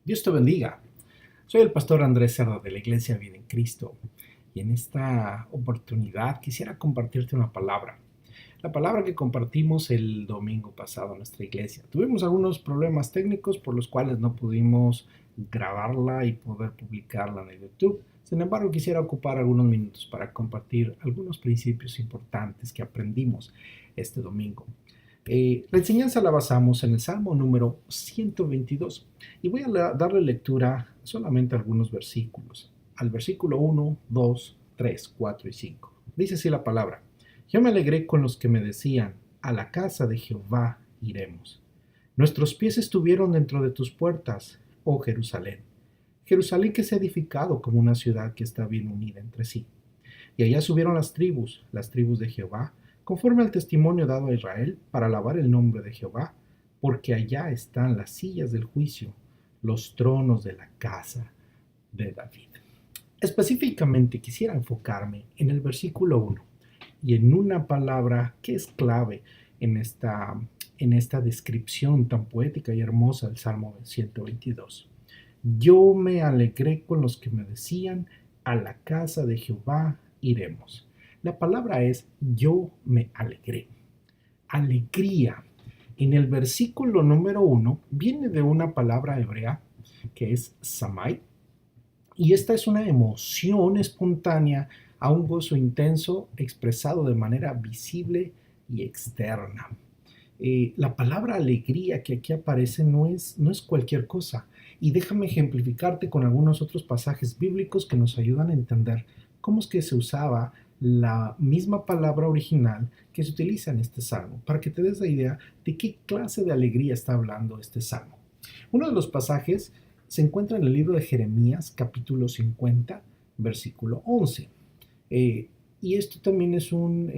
Dios te bendiga. Soy el pastor Andrés Cerda de la Iglesia Vida en Cristo y en esta oportunidad quisiera compartirte una palabra. La palabra que compartimos el domingo pasado en nuestra iglesia. Tuvimos algunos problemas técnicos por los cuales no pudimos grabarla y poder publicarla en el YouTube. Sin embargo, quisiera ocupar algunos minutos para compartir algunos principios importantes que aprendimos este domingo. La enseñanza la basamos en el Salmo número 122 y voy a darle lectura solamente a algunos versículos, al versículo 1, 2, 3, 4 y 5. Dice así la palabra: Yo me alegré con los que me decían, a la casa de Jehová iremos. Nuestros pies estuvieron dentro de tus puertas, oh Jerusalén. Jerusalén que se ha edificado como una ciudad que está bien unida entre sí. Y allá subieron las tribus de Jehová, conforme al testimonio dado a Israel, para alabar el nombre de Jehová, porque allá están las sillas del juicio, los tronos de la casa de David. Específicamente quisiera enfocarme en el versículo 1 y en una palabra que es clave en esta descripción tan poética y hermosa del Salmo 122. Yo me alegré con los que me decían, a la casa de Jehová iremos. La palabra es yo me alegré. Alegría. En el versículo número 1 viene de una palabra hebrea que es samai, y esta es una emoción espontánea a un gozo intenso expresado de manera visible y externa. La palabra alegría que aquí aparece no es cualquier cosa. Y déjame ejemplificarte con algunos otros pasajes bíblicos que nos ayudan a entender cómo es que se usaba la misma palabra original que se utiliza en este salmo, para que te des la idea de qué clase de alegría está hablando este salmo. Uno de los pasajes se encuentra en el libro de Jeremías, capítulo 50, versículo 11. Y esto también es un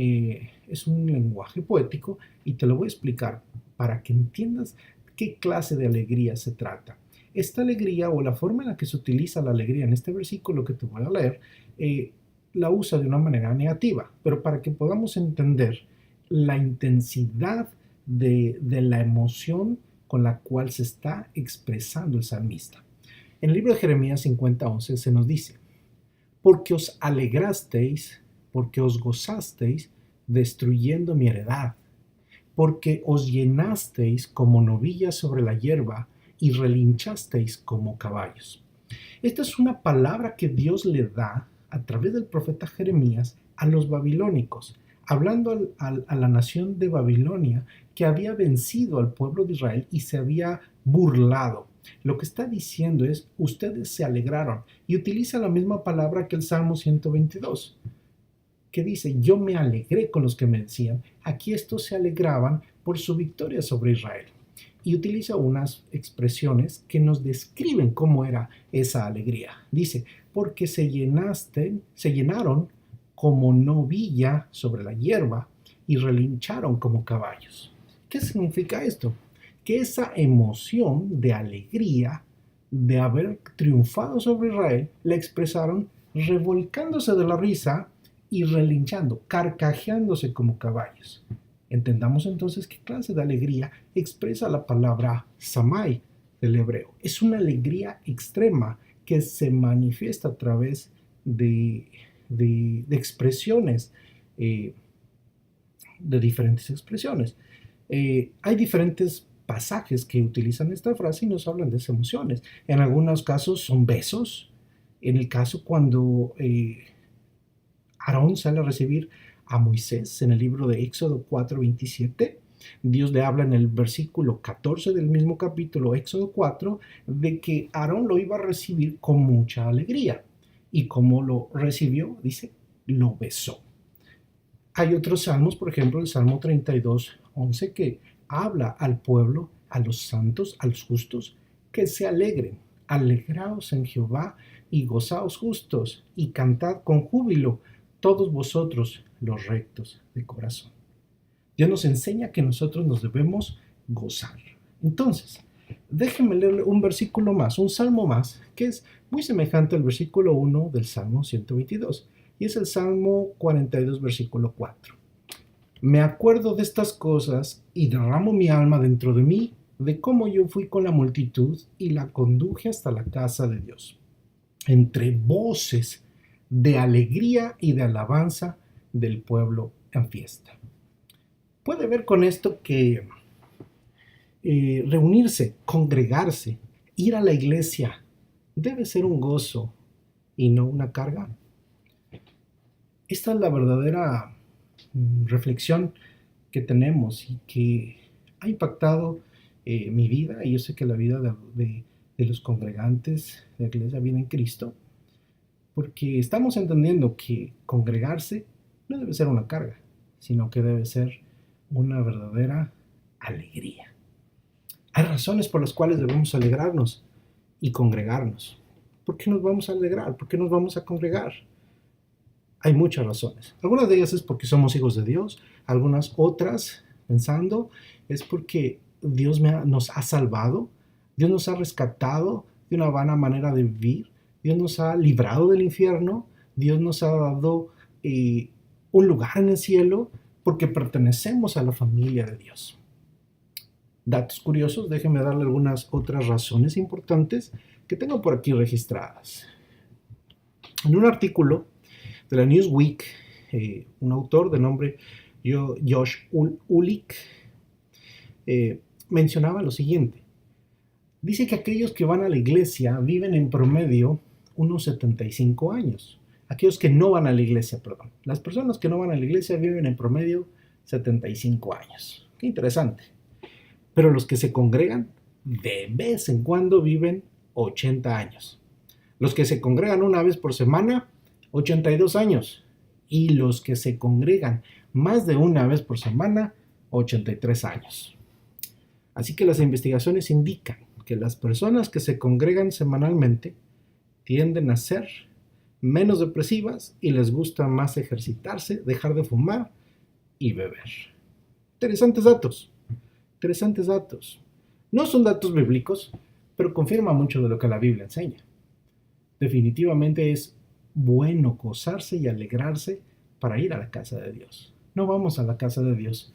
lenguaje poético y te lo voy a explicar para que entiendas qué clase de alegría se trata. Esta alegría, o la forma en la que se utiliza la alegría en este versículo que te voy a leer, la usa de una manera negativa, pero para que podamos entender la intensidad de la emoción con la cual se está expresando el salmista. En el libro de Jeremías 50:11 se nos dice: porque os alegrasteis, porque os gozasteis destruyendo mi heredad, porque os llenasteis como novillas sobre la hierba y relinchasteis como caballos. Esta es una palabra que Dios le da a través del profeta Jeremías a los babilónicos, hablando a la nación de Babilonia que había vencido al pueblo de Israel y se había burlado. Lo que está diciendo es, ustedes se alegraron, y utiliza la misma palabra que el Salmo 122, que dice, yo me alegré con los que me decían. Aquí estos se alegraban por su victoria sobre Israel. Y utiliza unas expresiones que nos describen cómo era esa alegría. Dice, porque se llenaron como novilla sobre la hierba y relincharon como caballos. ¿Qué significa esto? Que esa emoción de alegría de haber triunfado sobre Israel la expresaron revolcándose de la risa y relinchando, carcajeándose como caballos. Entendamos entonces qué clase de alegría expresa la palabra samai del hebreo. Es una alegría extrema que se manifiesta a través de expresiones, de diferentes expresiones. Hay diferentes pasajes que utilizan esta frase y nos hablan de esas emociones. En algunos casos son besos. En el caso cuando Aarón sale a recibir a Moisés en el libro de Éxodo 4:27, Dios le habla en el versículo 14 del mismo capítulo, Éxodo 4, de que Aarón lo iba a recibir con mucha alegría. Y como lo recibió, dice, lo besó. Hay otros salmos, por ejemplo, el Salmo 32:11, que habla al pueblo, a los santos, a los justos, que se alegren. Alegraos en Jehová y gozaos justos y cantad con júbilo todos vosotros los rectos de corazón. Dios nos enseña que nosotros nos debemos gozar. Entonces, déjenme leerle un versículo más, un salmo más, que es muy semejante al versículo 1 del Salmo 122, y es el Salmo 42, versículo 4. Me acuerdo de estas cosas y derramo mi alma dentro de mí de cómo yo fui con la multitud y la conduje hasta la casa de Dios, entre voces de alegría y de alabanza del pueblo en fiesta. Puede ver con esto que reunirse, congregarse, ir a la iglesia, debe ser un gozo y no una carga. Esta es la verdadera reflexión que tenemos y que ha impactado mi vida, y yo sé que la vida de los congregantes de la Iglesia Vida en Cristo, porque estamos entendiendo que congregarse no debe ser una carga, sino que debe ser una verdadera alegría. Hay razones por las cuales debemos alegrarnos y congregarnos. ¿Por qué nos vamos a alegrar? ¿Por qué nos vamos a congregar? Hay muchas razones. Algunas de ellas es porque somos hijos de Dios, algunas otras, pensando, es porque Dios nos ha salvado, Dios nos ha rescatado de una vana manera de vivir, Dios nos ha librado del infierno, Dios nos ha dado un lugar en el cielo porque pertenecemos a la familia de Dios. Datos curiosos, déjenme darle algunas otras razones importantes que tengo por aquí registradas. En un artículo de la Newsweek, un autor de nombre Josh Ulick mencionaba lo siguiente. Dice que aquellos que van a la iglesia viven en promedio unos 75 años. Aquellos que no van a la iglesia, perdón. Las personas que no van a la iglesia viven en promedio 75 años. Qué interesante. Pero los que se congregan de vez en cuando viven 80 años. Los que se congregan una vez por semana, 82 años. Y los que se congregan más de una vez por semana, 83 años. Así que las investigaciones indican que las personas que se congregan semanalmente tienden a ser menos depresivas y les gusta más ejercitarse, dejar de fumar y beber. Interesantes datos. Interesantes datos. No son datos bíblicos, pero confirma mucho de lo que la Biblia enseña. Definitivamente es bueno gozarse y alegrarse para ir a la casa de Dios. No vamos a la casa de Dios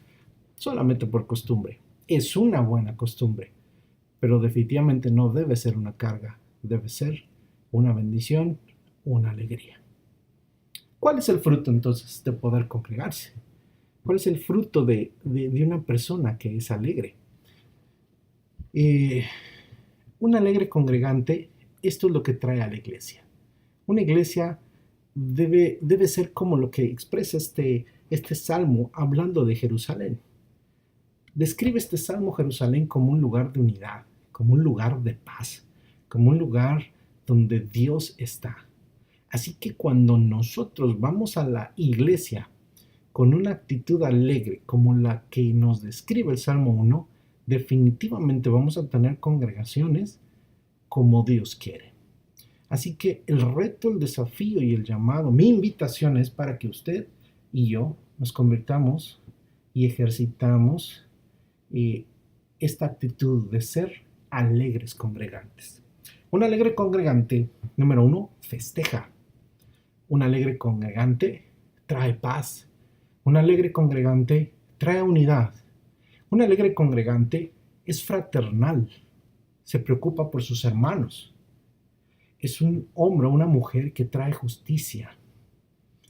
solamente por costumbre. Es una buena costumbre, pero definitivamente no debe ser una carga. Debe ser una bendición, una alegría. ¿Cuál es el fruto entonces de poder congregarse? ¿Cuál es el fruto de una persona que es alegre? Un alegre congregante, esto es lo que trae a la iglesia. Una iglesia debe ser como lo que expresa este salmo hablando de Jerusalén. Describe este salmo Jerusalén como un lugar de unidad, como un lugar de paz, como un lugar donde Dios está. Así que cuando nosotros vamos a la iglesia con una actitud alegre como la que nos describe el Salmo 1, definitivamente vamos a tener congregaciones como Dios quiere. Así que el reto, el desafío y el llamado, mi invitación es para que usted y yo nos convirtamos y ejercitamos esta actitud de ser alegres congregantes. Un alegre congregante, número 1, festeja. Un alegre congregante trae paz. Un alegre congregante trae unidad. Un alegre congregante es fraternal. Se preocupa por sus hermanos. Es un hombre o una mujer que trae justicia.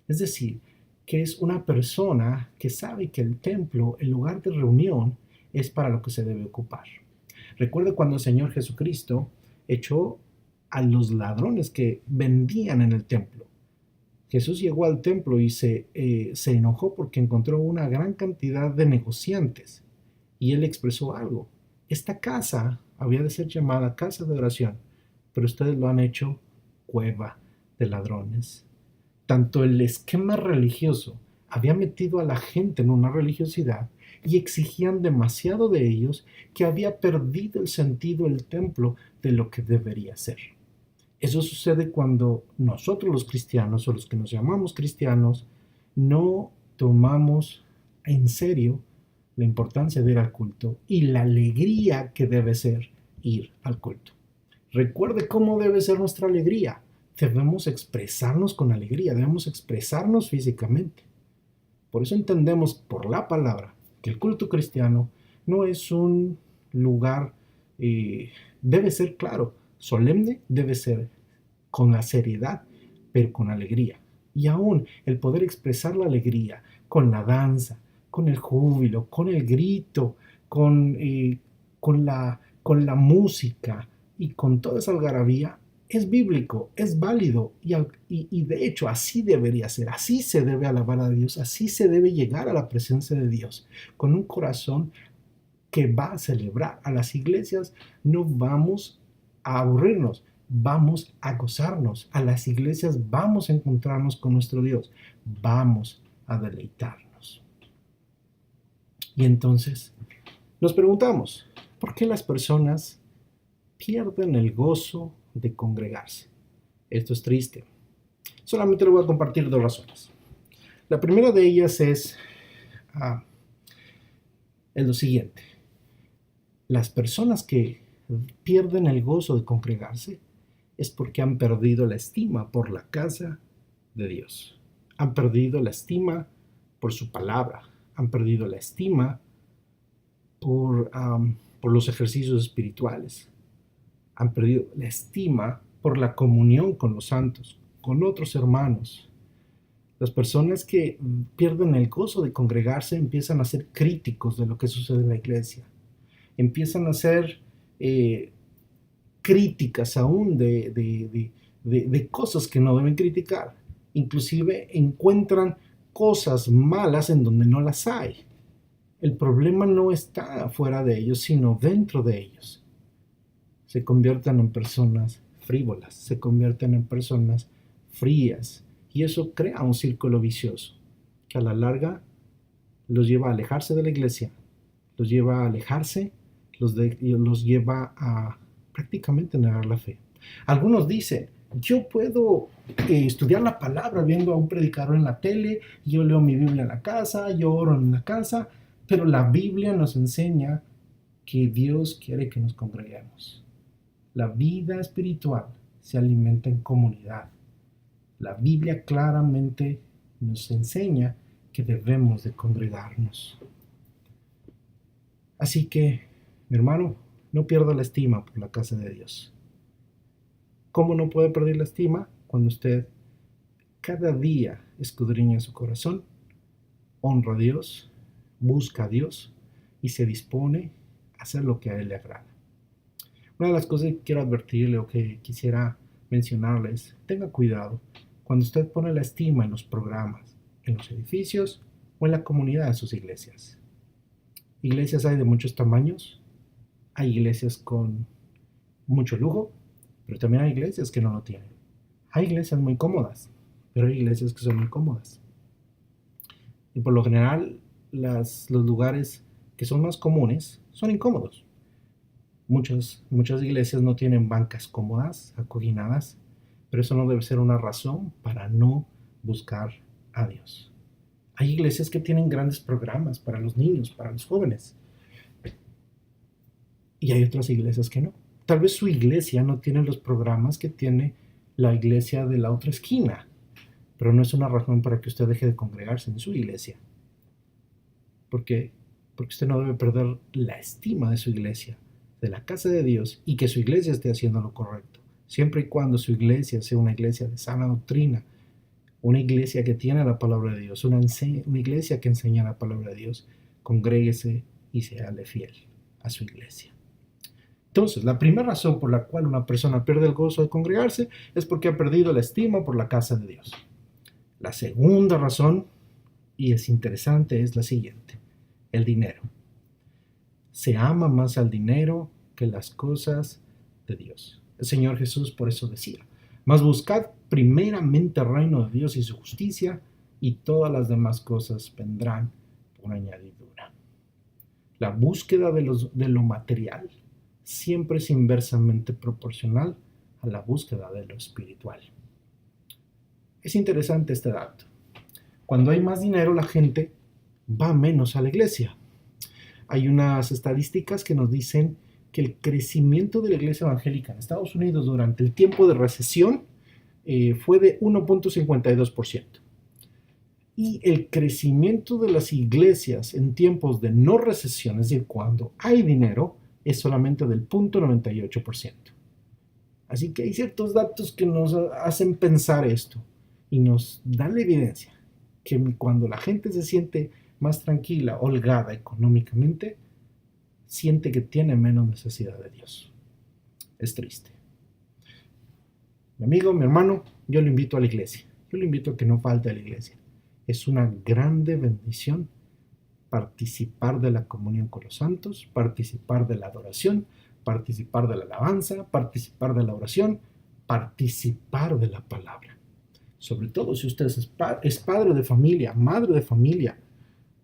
Es decir, que es una persona que sabe que el templo, el lugar de reunión, es para lo que se debe ocupar. Recuerda cuando el Señor Jesucristo echó a los ladrones que vendían en el templo. Jesús llegó al templo y se enojó porque encontró una gran cantidad de negociantes. Y él expresó algo. Esta casa había de ser llamada casa de oración, pero ustedes lo han hecho cueva de ladrones. Tanto el esquema religioso había metido a la gente en una religiosidad y exigían demasiado de ellos que había perdido el sentido el templo de lo que debería ser. Eso sucede cuando nosotros los cristianos o los que nos llamamos cristianos no tomamos en serio la importancia de ir al culto y la alegría que debe ser ir al culto. Recuerde cómo debe ser nuestra alegría. Debemos expresarnos con alegría, debemos expresarnos físicamente. Por eso entendemos por la palabra que el culto cristiano no es un lugar debe ser claro, solemne, debe ser con la seriedad, pero con alegría. Y aún el poder expresar la alegría con la danza, con el júbilo, con el grito, con la música y con toda esa algarabía, es bíblico, es válido y de hecho así debería ser, así se debe alabar a Dios, así se debe llegar a la presencia de Dios, con un corazón que va a celebrar. A las iglesias no vamos a aburrirnos, vamos a gozarnos. A las iglesias vamos a encontrarnos con nuestro Dios, vamos a deleitarnos. Y entonces nos preguntamos, ¿por qué las personas pierden el gozo de congregarse? Esto es triste. Solamente le voy a compartir dos razones. La primera de ellas es lo siguiente. Las personas que pierden el gozo de congregarse es porque han perdido la estima por la casa de Dios. Han perdido la estima por su palabra. Han perdido la estima por los ejercicios espirituales. Han perdido la estima por la comunión con los santos, con otros hermanos. Las personas que pierden el gozo de congregarse empiezan a ser críticos de lo que sucede en la iglesia. Empiezan a ser críticas aún de cosas que no deben criticar. Inclusive encuentran cosas malas en donde no las hay. El problema no está fuera de ellos, sino dentro de ellos. Se convierten en personas frívolas, se convierten en personas frías, y eso crea un círculo vicioso que a la larga los lleva a alejarse de la iglesia, los lleva a alejarse, los lleva a prácticamente negar la fe. Algunos dicen, yo puedo estudiar la palabra viendo a un predicador en la tele, yo leo mi Biblia en la casa, yo oro en la casa, pero la Biblia nos enseña que Dios quiere que nos congreguemos. La vida espiritual se alimenta en comunidad. La Biblia claramente nos enseña que debemos de congregarnos. Así que, mi hermano, no pierda la estima por la casa de Dios. ¿Cómo no puede perder la estima? Cuando usted cada día escudriña su corazón, honra a Dios, busca a Dios y se dispone a hacer lo que a Él le agrada. Una de las cosas que quiero advertirle o que quisiera mencionarle es, tenga cuidado cuando usted pone la estima en los programas, en los edificios o en la comunidad de sus iglesias. Iglesias hay de muchos tamaños, hay iglesias con mucho lujo, pero también hay iglesias que no lo tienen. Hay iglesias muy cómodas, pero hay iglesias que son muy cómodas. Y por lo general, los lugares que son más comunes son incómodos. Muchas iglesias no tienen bancas cómodas, acoginadas, pero eso no debe ser una razón para no buscar a Dios. Hay iglesias que tienen grandes programas para los niños, para los jóvenes. Y hay otras iglesias que no. Tal vez su iglesia no tiene los programas que tiene la iglesia de la otra esquina, pero no es una razón para que usted deje de congregarse en su iglesia. ¿Por qué? Porque usted no debe perder la estima de su iglesia, de la casa de Dios, y que su iglesia esté haciendo lo correcto. Siempre y cuando su iglesia sea una iglesia de sana doctrina, una iglesia que tiene la palabra de Dios, una iglesia que enseña la palabra de Dios, congréguese y séale fiel a su iglesia. Entonces, la primera razón por la cual una persona pierde el gozo de congregarse es porque ha perdido la estima por la casa de Dios. La segunda razón, y es interesante, es la siguiente: el dinero. Se ama más al dinero que las cosas de Dios. El Señor Jesús por eso decía, mas buscad primeramente el reino de Dios y su justicia, y todas las demás cosas vendrán por añadidura. La búsqueda de lo material siempre es inversamente proporcional a la búsqueda de lo espiritual. Es interesante este dato. Cuando hay más dinero, la gente va menos a la iglesia. Hay unas estadísticas que nos dicen que el crecimiento de la iglesia evangélica en Estados Unidos durante el tiempo de recesión fue de 1.52%. Y el crecimiento de las iglesias en tiempos de no recesión, es decir, cuando hay dinero, es solamente del 0.98%. Así que hay ciertos datos que nos hacen pensar esto y nos dan la evidencia que cuando la gente se siente más tranquila, holgada económicamente, siente que tiene menos necesidad de Dios. Es triste. Mi amigo, mi hermano, yo lo invito a la iglesia. Yo lo invito a que no falte a la iglesia. Es una grande bendición participar de la comunión con los santos, participar de la adoración, participar de la alabanza, participar de la oración, participar de la palabra. Sobre todo si usted es padre de familia, madre de familia,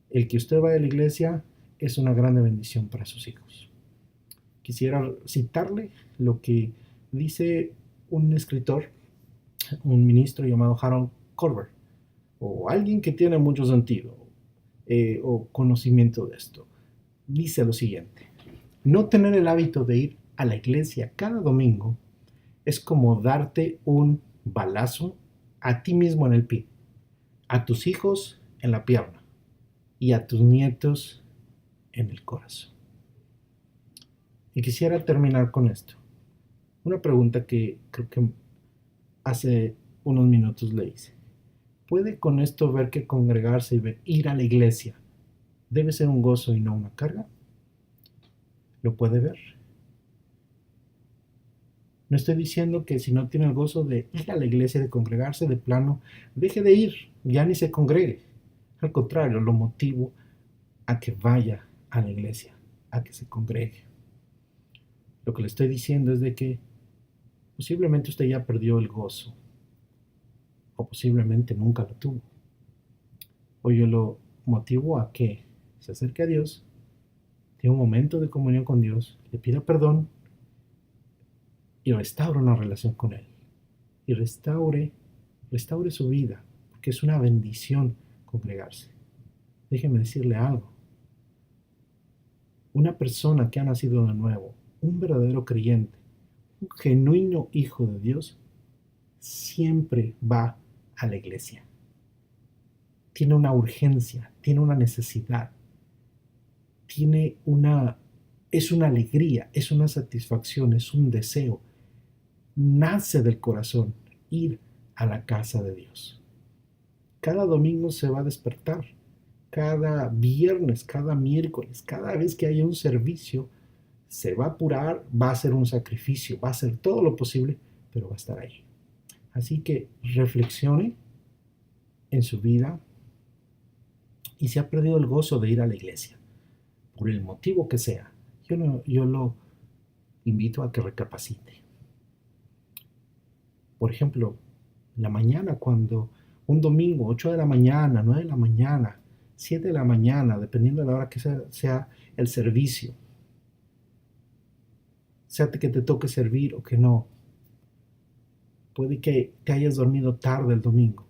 el que usted vaya a la iglesia es una grande bendición para sus hijos. Quisiera citarle lo que dice un escritor, un ministro llamado Harold Corber, o alguien que tiene mucho sentido o conocimiento de esto. Dice lo siguiente: no tener el hábito de ir a la iglesia cada domingo es como darte un balazo a ti mismo en el pie, a tus hijos en la pierna y a tus nietos en el corazón. Y quisiera terminar con esto. Una pregunta que creo que hace unos minutos le hice. ¿Puede con esto ver que congregarse y ir a la iglesia debe ser un gozo y no una carga? ¿Lo puede ver? No estoy diciendo que si no tiene el gozo de ir a la iglesia, de congregarse, de plano, deje de ir, ya ni se congregue. Al contrario, lo motivo a que vaya a la iglesia, a que se congregue. Lo que le estoy diciendo es de que posiblemente usted ya perdió el gozo, o posiblemente nunca lo tuvo. Hoy yo lo motivo a que se acerque a Dios, tenga un momento de comunión con Dios, le pida perdón y restaure una relación con Él. Y restaure su vida, porque es una bendición congregarse. Déjeme decirle algo. Una persona que ha nacido de nuevo, un verdadero creyente, un genuino hijo de Dios, siempre va a la iglesia. Tiene una urgencia, tiene una necesidad, es una alegría, es una satisfacción, es un deseo. Nace del corazón ir a la casa de Dios. Cada domingo se va a despertar, cada viernes, cada miércoles, cada vez que haya un servicio, se va a apurar, va a hacer un sacrificio, va a hacer todo lo posible, pero va a estar ahí. Así que reflexione en su vida y si ha perdido el gozo de ir a la iglesia, por el motivo que sea, yo lo invito a que recapacite. Por ejemplo, la mañana, cuando un domingo, 8 de la mañana, 9 de la mañana, 7 de la mañana, dependiendo de la hora que sea el servicio, sea que te toque servir o que no, puede que te hayas dormido tarde el domingo,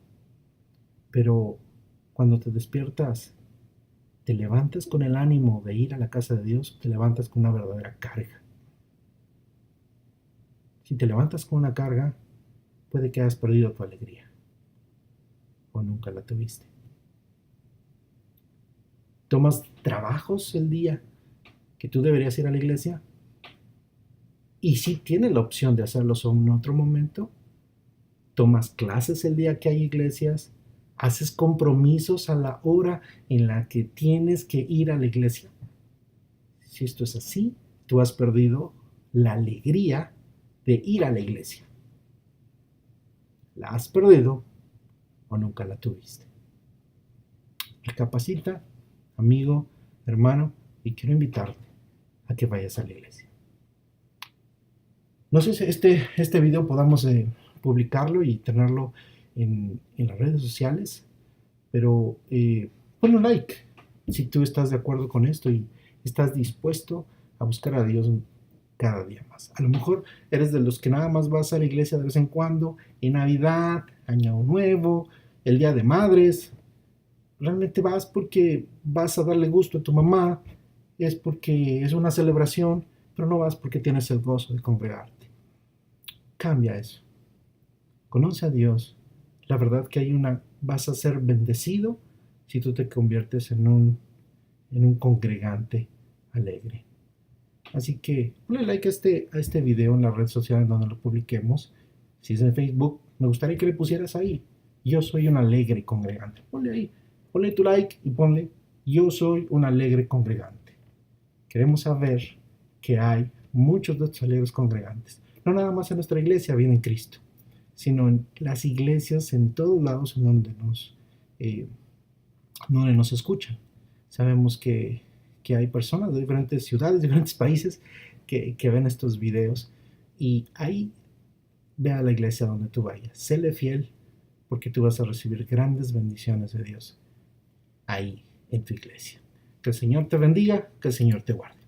pero cuando te despiertas, te levantas con el ánimo de ir a la casa de Dios, te levantas con una verdadera carga. Si te levantas con una carga, puede que hayas perdido tu alegría o nunca la tuviste. ¿Tomas trabajos el día que tú deberías ir a la iglesia? Y si tienes la opción de hacerlo en otro momento, tomas clases el día que hay iglesias, haces compromisos a la hora en la que tienes que ir a la iglesia. Si esto es así, tú has perdido la alegría de ir a la iglesia. ¿La has perdido o nunca la tuviste? Recapacita, amigo, hermano, y quiero invitarte a que vayas a la iglesia. No sé si este video podamos publicarlo y tenerlo en las redes sociales, pero ponle un like si tú estás de acuerdo con esto y estás dispuesto a buscar a Dios cada día más. A lo mejor eres de los que nada más vas a la iglesia de vez en cuando, en Navidad, Año Nuevo, el Día de Madres. Realmente vas porque vas a darle gusto a tu mamá, es porque es una celebración, pero no vas porque tienes el gozo de congregarte. Cambia eso. Conoce a Dios. La verdad que vas a ser bendecido si tú te conviertes en un congregante alegre. Así que ponle like a este video en la red social en donde lo publiquemos. Si es en Facebook, me gustaría que le pusieras ahí. Yo soy un alegre congregante. Ponle ahí, ponle tu like y ponle yo soy un alegre congregante. Queremos saber que hay muchos de estos alegres congregantes. No nada más en nuestra iglesia, bien en Cristo, sino en las iglesias en todos lados en eh, donde nos escuchan. Sabemos que hay personas de diferentes ciudades, diferentes países que ven estos videos y ahí ve a la iglesia donde tú vayas. Séle fiel porque tú vas a recibir grandes bendiciones de Dios ahí en tu iglesia. Que el Señor te bendiga, que el Señor te guarde.